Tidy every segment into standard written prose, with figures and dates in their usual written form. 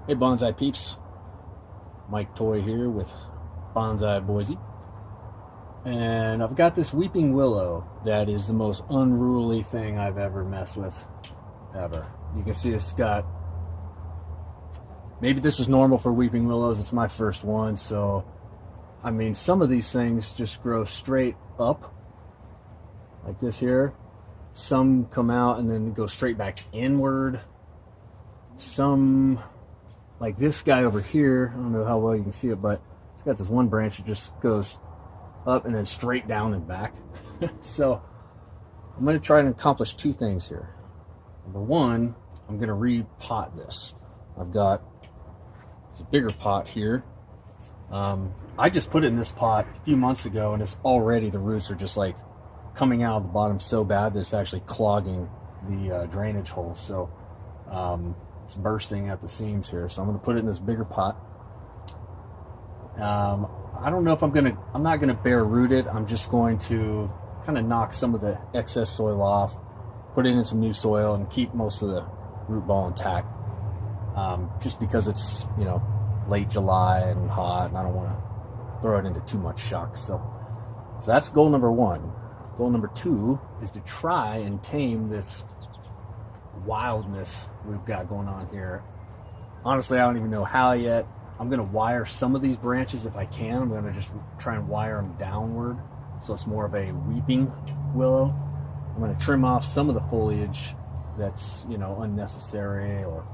Hey bonsai peeps, Mike Toy here with Bonsai Boise, and I've got this weeping willow that is the most unruly thing I've ever messed with, ever. You can see it's got, maybe this is normal for weeping willows, it's my first one, so I mean some of these things just grow straight up like this here. Some come out and then go straight back inward. Some, like this guy over here, I don't know how well you can see it, but it's got this one branch that just goes up and then straight down and back. So I'm going to try and accomplish two things here. Number one, I'm going to repot this. I've got this bigger pot here. I just put it in this pot a few months ago, and it's already, the roots are just like coming out of the bottom so bad that it's actually clogging the drainage hole. So it's bursting at the seams here, so I'm going to put it in this bigger pot. I don't know if I'm not gonna bare root it. I'm just going to kind of knock some of the excess soil off, put it in some new soil, and keep most of the root ball intact. Just because it's, you know, late July and hot, and I don't want to throw it into too much shock. So that's goal number one. Goal number two is to try and tame this wildness we've got going on here. Honestly, I don't even know how yet. I'm going to wire some of these branches if I can. I'm going to just try and wire them downward so it's more of a weeping willow. I'm going to trim off some of the foliage that's, you know, unnecessary or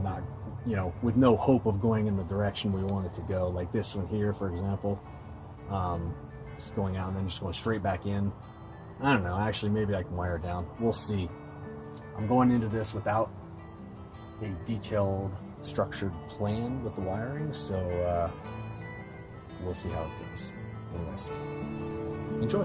not, you know, with no hope of going in the direction we want it to go. Like this one here, for example, just going out and then just going straight back in. I don't know, actually maybe I can wire it down. We'll see. I'm going into this without a detailed, structured plan with the wiring, so we'll see how it goes. Anyways, enjoy.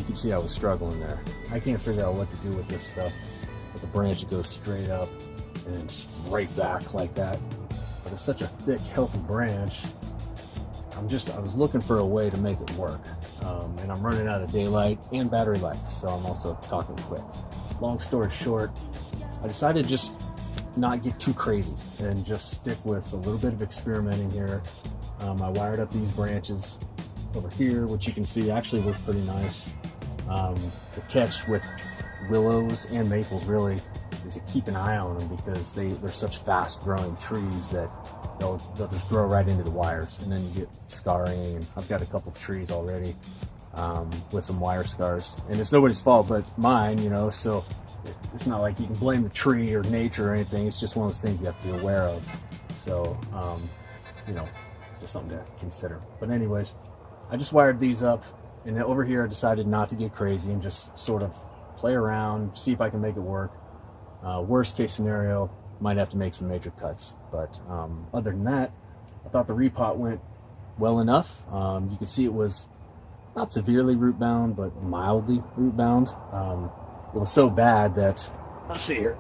can see I was struggling there. I can't figure out what to do with this stuff, with the branch that goes straight up and then straight back like that. But it's such a thick, healthy branch. I was looking for a way to make it work. And I'm running out of daylight and battery life, so I'm also talking quick. Long story short, I decided to just not get too crazy and just stick with a little bit of experimenting here. I wired up these branches over here, which you can see actually look pretty nice. The catch with willows and maples really is to keep an eye on them, because they're such fast growing trees that they'll just grow right into the wires, and then you get scarring. And I've got a couple trees already with some wire scars, and it's nobody's fault but mine, you know, so it's not like you can blame the tree or nature or anything. It's just one of those things you have to be aware of. So you know, just something to consider. But anyways, I just wired these up, and then over here I decided not to get crazy and just sort of play around, see if I can make it work. Worst case scenario, might have to make some major cuts. But other than that, I thought the repot went well enough. You can see it was not severely root bound, but mildly root bound. It was so bad that, let's see here,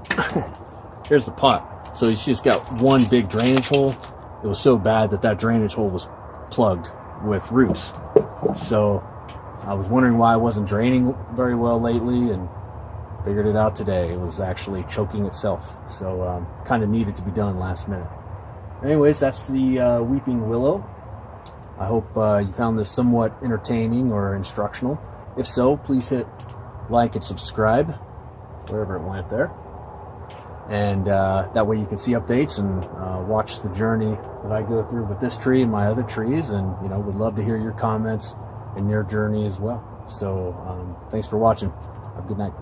here's the pot. So you see it's got one big drainage hole. It was so bad that drainage hole was plugged with roots. So I was wondering why I wasn't draining very well lately, and figured it out today. It was actually choking itself. So kind of needed to be done last minute. Anyways, that's the weeping willow. I hope you found this somewhat entertaining or instructional. If so, please hit like and subscribe wherever it went there, and that way you can see updates and watch the journey that I go through with this tree and my other trees. And you know, would love to hear your comments and your journey as well. So thanks for watching. Have a good night.